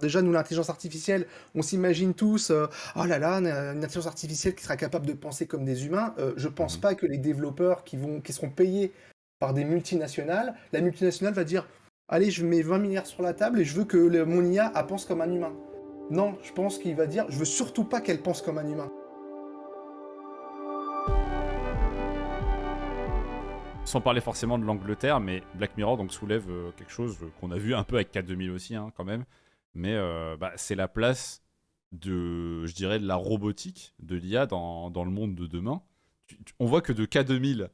Déjà, nous, l'intelligence artificielle, on s'imagine tous, oh là là, une intelligence artificielle qui sera capable de penser comme des humains. Je pense Mhm. pas que les développeurs qui seront payés par des multinationales, la multinationale va dire, allez, je mets 20 milliards sur la table et je veux que mon IA elle pense comme un humain. Non, je pense qu'il va dire, je veux surtout pas qu'elle pense comme un humain. Sans parler forcément de l'Angleterre, mais Black Mirror donc soulève quelque chose qu'on a vu un peu avec K2000 aussi, hein, quand même. Mais c'est la place de, je dirais, de la robotique, de l'IA dans le monde de demain. On voit que de K2000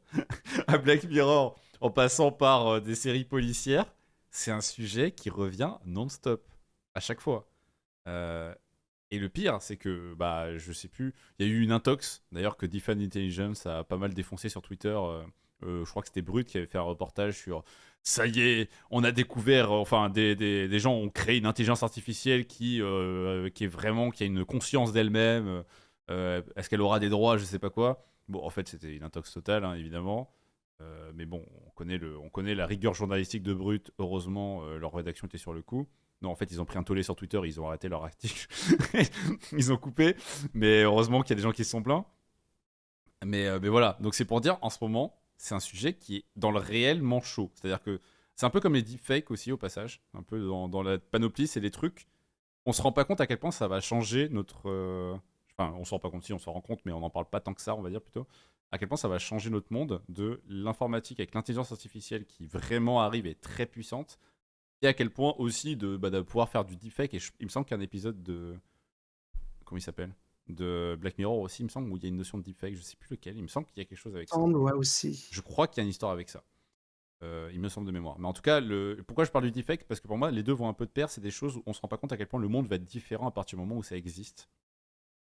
à Black Mirror, en passant par des séries policières, c'est un sujet qui revient non-stop, à chaque fois. Euh, et le pire, c'est que, je sais plus, il y a eu une intox, d'ailleurs, que Defend Intelligence a pas mal défoncé sur Twitter. Je crois que c'était Brut qui avait fait un reportage sur ça y est, on a découvert, enfin, des gens ont créé une intelligence artificielle qui est vraiment, qui a une conscience d'elle-même. Est-ce qu'elle aura des droits, je sais pas quoi. Bon, en fait, c'était une intox totale, hein, évidemment. Mais bon, on connaît la rigueur journalistique de Brut. Heureusement, leur rédaction était sur le coup. Non, en fait, ils ont pris un tollé sur Twitter, ils ont arrêté leur article. Ils ont coupé. Mais heureusement qu'il y a des gens qui se sont plaints. Mais voilà, donc c'est pour dire, en ce moment, c'est un sujet qui est dans le réellement chaud. C'est-à-dire que c'est un peu comme les deepfakes aussi, au passage. Un peu dans la panoplie, c'est des trucs. On se rend pas compte à quel point ça va changer notre. Enfin, on se rend pas compte si on s'en rend compte, mais on n'en parle pas tant que ça, on va dire plutôt. À quel point ça va changer notre monde de l'informatique avec l'intelligence artificielle qui vraiment arrive et est très puissante. Et à quel point aussi de pouvoir faire du deepfake. Et il me semble qu'un épisode de. Comment il s'appelle de Black Mirror aussi, il me semble, où il y a une notion de deepfake, je sais plus lequel, il me semble qu'il y a quelque chose avec ça. Semble, ouais, aussi. Je crois qu'il y a une histoire avec ça. Il me semble de mémoire. Mais en tout cas, pourquoi je parle du deepfake? Parce que pour moi, les deux vont un peu de pair. C'est des choses où on se rend pas compte à quel point le monde va être différent à partir du moment où ça existe.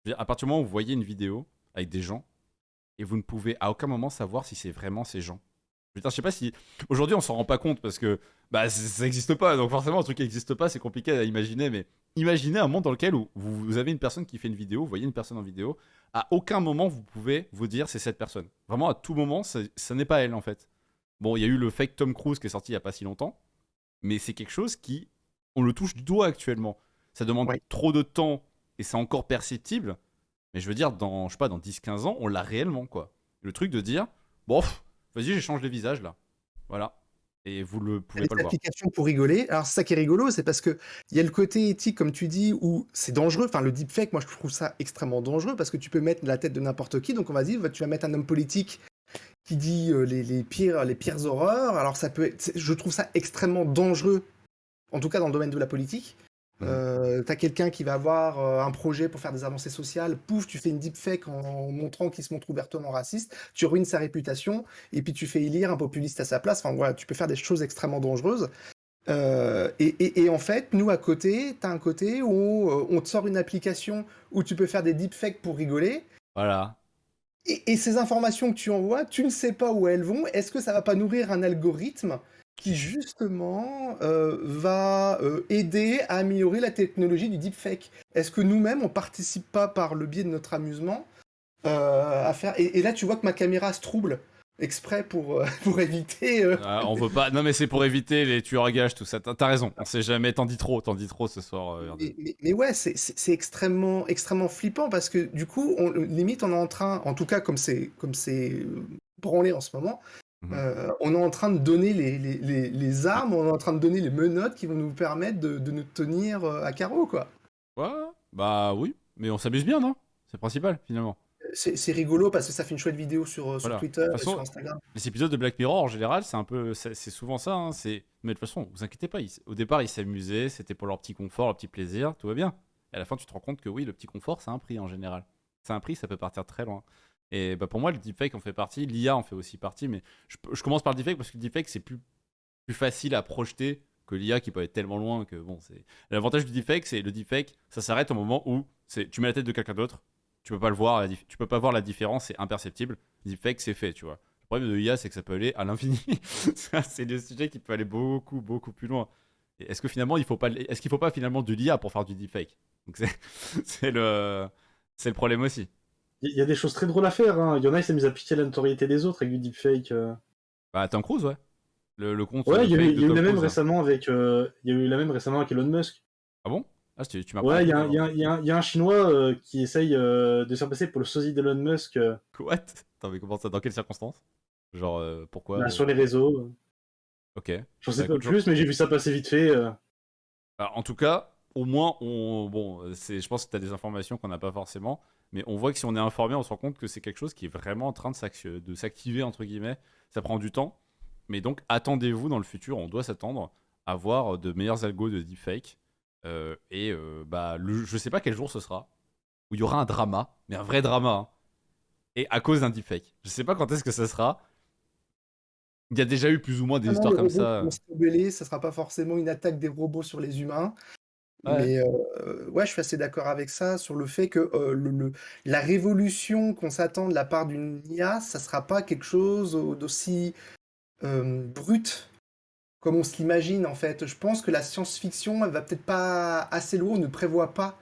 Je veux dire, à partir du moment où vous voyez une vidéo avec des gens et vous ne pouvez à aucun moment savoir si c'est vraiment ces gens. Je sais pas si. Aujourd'hui, on s'en rend pas compte parce que ça n'existe pas. Donc, forcément, un truc qui n'existe pas, c'est compliqué à imaginer. Mais imaginez un monde dans lequel où vous avez une personne qui fait une vidéo, vous voyez une personne en vidéo. À aucun moment, vous pouvez vous dire c'est cette personne. Vraiment, à tout moment, ça n'est pas elle en fait. Bon, il y a eu le fake Tom Cruise qui est sorti il y a pas si longtemps. Mais c'est quelque chose qui. On le touche du doigt actuellement. Ça demande Ouais. trop de temps et c'est encore perceptible. Mais je veux dire, je sais pas, dans 10-15 ans, on l'a réellement, quoi. Le truc de dire, bon, vas-y, j'échange les visages, là. Voilà. Et vous ne Il y pouvez a pas des le voir. applications pour rigoler. Alors, c'est ça qui est rigolo, c'est parce que il y a le côté éthique, comme tu dis, où c'est dangereux. Enfin, le deepfake, moi, je trouve ça extrêmement dangereux parce que tu peux mettre la tête de n'importe qui. Donc, on va dire, tu vas mettre un homme politique qui dit les pires horreurs. Alors, je trouve ça extrêmement dangereux, en tout cas dans le domaine de la politique. Mhm. T'as quelqu'un qui va avoir un projet pour faire des avancées sociales, pouf, tu fais une deepfake en montrant qu'il se montre ouvertement raciste, tu ruines sa réputation, et puis tu fais élire un populiste à sa place. Enfin voilà, tu peux faire des choses extrêmement dangereuses. Et en fait, nous à côté, t'as un côté où on te sort une application où tu peux faire des deepfakes pour rigoler. Voilà. Et ces informations que tu envoies, tu ne sais pas où elles vont. Est-ce que ça va pas nourrir un algorithme qui justement va aider à améliorer la technologie du deepfake? Est-ce que nous-mêmes, on participe pas par le biais de notre amusement à faire... Et là, tu vois que ma caméra se trouble exprès pour éviter... On veut pas. Non, mais c'est pour éviter les tueurs à gages, tout ça. T'as raison. On sait jamais. T'en dis trop ce soir, Verdi. Mais ouais, c'est extrêmement, extrêmement flippant parce que du coup, limite, on est en train, en tout cas comme c'est branlé en ce moment, Mhm. on est en train de donner les armes, on est en train de donner les menottes qui vont nous permettre de nous tenir à carreau, quoi. Ouais, bah oui. Mais on s'amuse bien, non? C'est le principal, finalement. C'est rigolo parce que ça fait une chouette vidéo sur Voilà. De Twitter toute et sur façon, Instagram. les épisodes de Black Mirror, en général, c'est un peu. C'est souvent ça, hein. Mais de toute façon, vous inquiétez pas. Au départ, ils s'amusaient. C'était pour leur petit confort, leur petit plaisir. Tout va bien. Et à la fin, tu te rends compte que oui, le petit confort, c'est un prix en général. C'est un prix, ça peut partir très loin. Et pour moi, le deepfake en fait partie. L'IA en fait aussi partie. Mais je commence par le deepfake parce que le deepfake, c'est plus facile à projeter que l'IA qui peut être tellement loin que bon, c'est. L'avantage du deepfake, c'est le deepfake, ça s'arrête au moment où tu mets la tête de quelqu'un d'autre, tu peux pas le voir, tu peux pas voir la différence, c'est imperceptible. Deepfake, c'est fait, tu vois. Le problème de l'IA, c'est que ça peut aller à l'infini. C'est des sujets qui peuvent aller beaucoup, beaucoup plus loin. Et est-ce que finalement, est-ce qu'il faut pas finalement de l'IA pour faire du deepfake? Donc c'est le, c'est le problème aussi. Il y a des choses très drôles à faire. Hein. Il y en a, ils s'amusent à piquer la notoriété des autres avec du deepfake. Bah, Tom Cruise, ouais. Le compte Ouais, de fake il de y a eu Tom la même Cruise. récemment avec, il y a eu la même récemment avec Elon Musk. Ah bon? Ah, tu m'as pas Ouais, il y, a un- entendu il y a avant. un- il y a un il y a un Chinois qui essaye de se faire passer pour le sosie d'Elon Musk What? Attends, mais comment ça? Dans quelles circonstances? Genre, pourquoi sur les réseaux. Ok. J'en Bah sais pas écoute, plus, mais j'ai vu ça passer vite fait. en tout cas, au moins, bon, je pense que tu as des informations qu'on n'a pas forcément, mais on voit que si on est informé, on se rend compte que c'est quelque chose qui est vraiment en train de s'activer, entre guillemets. Ça prend du temps, mais donc attendez-vous dans le futur, on doit s'attendre à voir de meilleurs algos de deepfake. Bah, je sais pas quel jour ce sera, où il y aura un drama, mais un vrai drama, hein, et à cause d'un deepfake. Je sais pas quand est-ce que ça sera. Il y a déjà eu plus ou moins des Vraiment histoires les comme robots qui vont ça. se rebeller, ça sera pas forcément une attaque des robots sur les humains. Ouais. Mais ouais, je suis assez d'accord avec ça sur le fait que la révolution qu'on s'attend de la part d'une IA, ça sera pas quelque chose d'aussi brut comme on se l'imagine en fait. Je pense que la science-fiction, elle va peut-être pas assez loin, on ne prévoit pas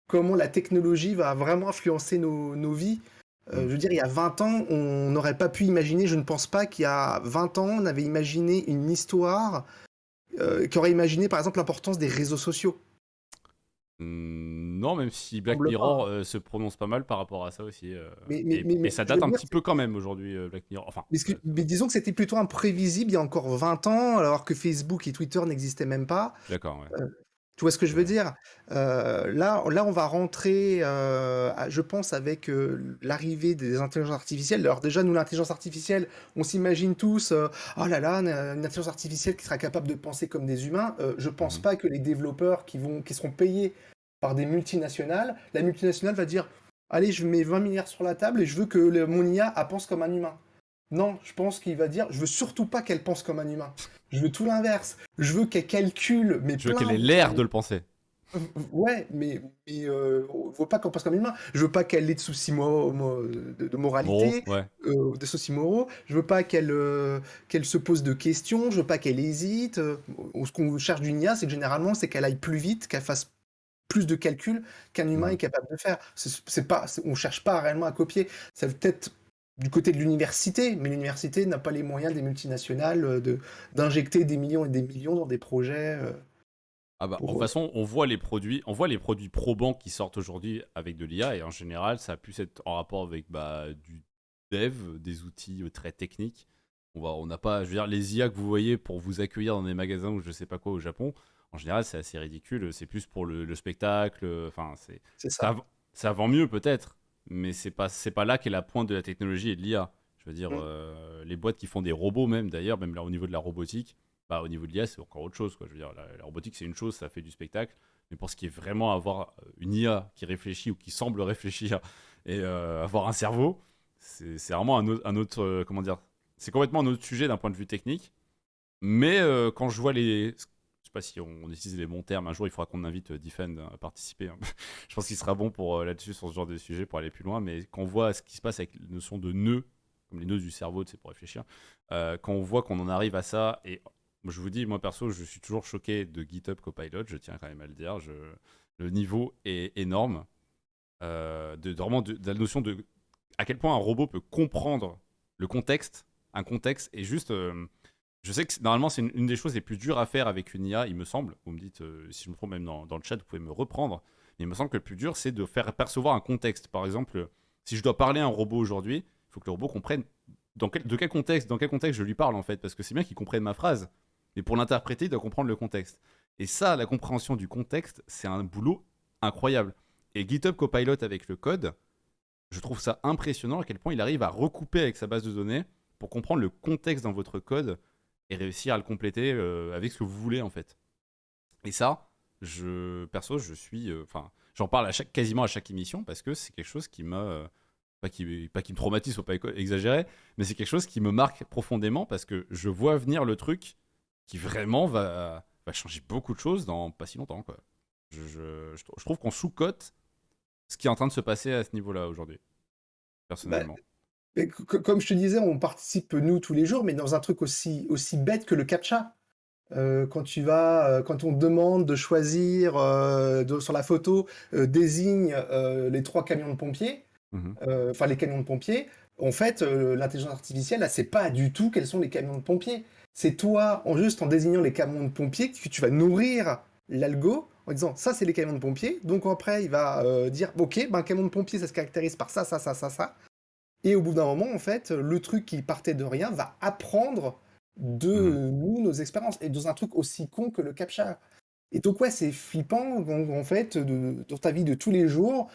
comment la technologie va vraiment influencer nos vies. Mm. Je veux dire, il y a 20 ans, on n'aurait pas pu imaginer, je ne pense pas qu'il y a 20 ans, on avait imaginé une histoire qui aurait imaginé par exemple l'importance des réseaux sociaux. Non, même si Il Black semble pas, Mirror hein. se prononce pas mal par rapport à ça aussi. Mais Et ça je veux date un dire, petit peu quand même aujourd'hui, Black Mirror. Enfin, mais disons que c'était plutôt imprévisible il y a encore 20 ans, alors que Facebook et Twitter n'existaient même pas. je suis d'accord, ouais. Tu vois ce que je C'est veux vrai. dire? Là, on va rentrer, je pense, avec l'arrivée des intelligences artificielles. Alors déjà, nous, l'intelligence artificielle, on s'imagine tous, oh là là, une intelligence artificielle qui sera capable de penser comme des humains. Je pense Mhm. pas que les développeurs qui seront payés par des multinationales, la multinationale va dire, allez, je mets 20 milliards sur la table et je veux que mon IA elle pense comme un humain. Non, je pense qu'il va dire, je veux surtout pas qu'elle pense comme un humain. Je veux tout l'inverse. Je veux qu'elle calcule, mais Je veux qu'elle plein ait l'air de le penser. Ouais, faut pas qu'on pense comme une main. Je veux pas qu'elle ait de soucis de Moraux, moralité, ouais. des soucis moraux. Je veux pas qu'elle se pose de questions. Je veux pas qu'elle hésite. Ce qu'on cherche d'une IA, c'est que généralement, c'est qu'elle aille plus vite, qu'elle fasse plus de calculs qu'un humain Mhm. est capable de faire. On cherche pas réellement à copier. Ça peut être du côté de l'université, mais l'université n'a pas les moyens des multinationales d'injecter des millions et des millions dans des projets Ah bah, de toute pour. façon, on voit les produits probants qui sortent aujourd'hui avec de l'IA, et en général, ça a pu être en rapport avec du dev, des outils très techniques. On n'a pas, je veux dire, les IA que vous voyez pour vous accueillir dans des magasins ou je sais pas quoi au Japon, en général, c'est assez ridicule. C'est plus pour le spectacle. Enfin, C'est ça, ça. ça vend mieux peut-être, mais c'est pas là qu'est la pointe de la technologie et de l'IA. Je veux dire, Mm. les boîtes qui font des robots même, d'ailleurs, même là au niveau de la robotique, bah, au niveau de l'IA, c'est encore autre chose, quoi. Je veux dire, la robotique, c'est une chose, ça fait du spectacle. Mais pour ce qui est vraiment avoir une IA qui réfléchit ou qui semble réfléchir et avoir un cerveau, c'est vraiment un autre comment dire, c'est complètement un autre sujet d'un point de vue technique. Mais quand je vois je sais pas si on utilise les bons termes, un jour il faudra qu'on invite Defend à participer, hein. Je pense qu'il sera bon pour là-dessus, sur ce genre de sujet, pour aller plus loin. Mais quand on voit ce qui se passe avec la notion de nœuds, comme les nœuds du cerveau, c'est pour réfléchir, quand on voit qu'on en arrive à ça, et je vous dis, moi perso, je suis toujours choqué de GitHub Copilot, je tiens quand même à le dire. Le niveau est énorme. Vraiment de la notion de à quel point un robot peut comprendre le contexte, un contexte, et juste. Je sais que normalement, c'est une des choses les plus dures à faire avec une IA, il me semble. Vous me dites, si je me trompe, même dans le chat, vous pouvez me reprendre. Mais il me semble que le plus dur, c'est de faire percevoir un contexte. Par exemple, si je dois parler à un robot aujourd'hui, il faut que le robot comprenne dans quel contexte je lui parle en fait. Parce que c'est bien qu'il comprenne ma phrase. Mais pour l'interpréter, il doit comprendre le contexte. Et ça, la compréhension du contexte, c'est un boulot incroyable. Et GitHub Copilot avec le code, je trouve ça impressionnant à quel point il arrive à recouper avec sa base de données pour comprendre le contexte dans votre code et réussir à le compléter avec ce que vous voulez en fait. Et ça, perso, je suis, enfin, j'en parle quasiment à chaque émission parce que c'est quelque chose qui m'a, pas qui me traumatise, faut pas exagérer, mais c'est quelque chose qui me marque profondément parce que je vois venir le truc qui vraiment va changer beaucoup de choses dans pas si longtemps quoi. Je trouve qu'on sous-cote ce qui est en train de se passer à ce niveau-là aujourd'hui, Bah, personnellement. mais comme je te disais, on participe nous tous les jours, mais dans un truc aussi bête que le captcha. Quand on te demande de choisir sur la photo, désigne les trois camions de pompiers, Mhm. enfin les camions de pompiers. En fait, l'intelligence artificielle, elle sait pas du tout quels sont les camions de pompiers. C'est toi, juste en désignant les camions de pompiers, que tu vas nourrir l'algo en disant ça c'est les camions de pompiers. Donc après il va dire ok, ben camion de pompiers ça se caractérise par ça, ça, ça, ça, ça. Et au bout d'un moment en fait, le truc qui partait de rien va apprendre de nous nos expériences et dans un truc aussi con que le CAPTCHA. Et donc ouais c'est flippant en fait dans ta vie de tous les jours,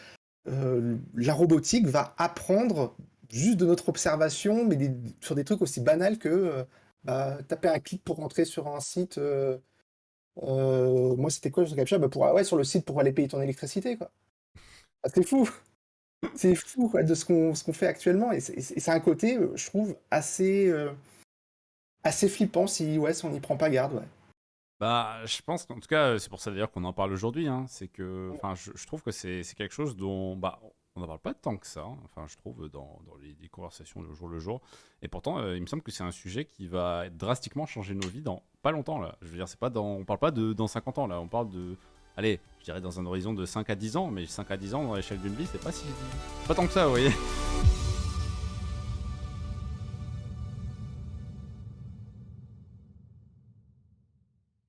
la robotique va apprendre juste de notre observation, mais sur des trucs aussi banals que taper un clic pour rentrer sur un site. Moi, c'était quoi sur CAPTCHA? Ouais, sur le site pour aller payer ton électricité, quoi. Ah, c'est fou! C'est fou, quoi, de ce qu'on fait actuellement. Et c'est un côté, je trouve, assez flippant si on n'y prend pas garde, ouais. Bah, je pense qu'en tout cas, c'est pour ça d'ailleurs qu'on en parle aujourd'hui. Hein, c'est que, enfin, je trouve que c'est quelque chose dont, bah, on n'en parle pas tant que ça. Hein, enfin, je trouve dans les conversations de jour le jour. Et pourtant, il me semble que c'est un sujet qui va drastiquement changer nos vies dans pas longtemps là. Je veux dire, c'est pas on parle pas de dans 50 ans là. On parle de, allez, je dirais dans un horizon de 5 à 10 ans. Mais 5 à 10 ans dans l'échelle d'une vie, c'est pas tant que ça, vous voyez.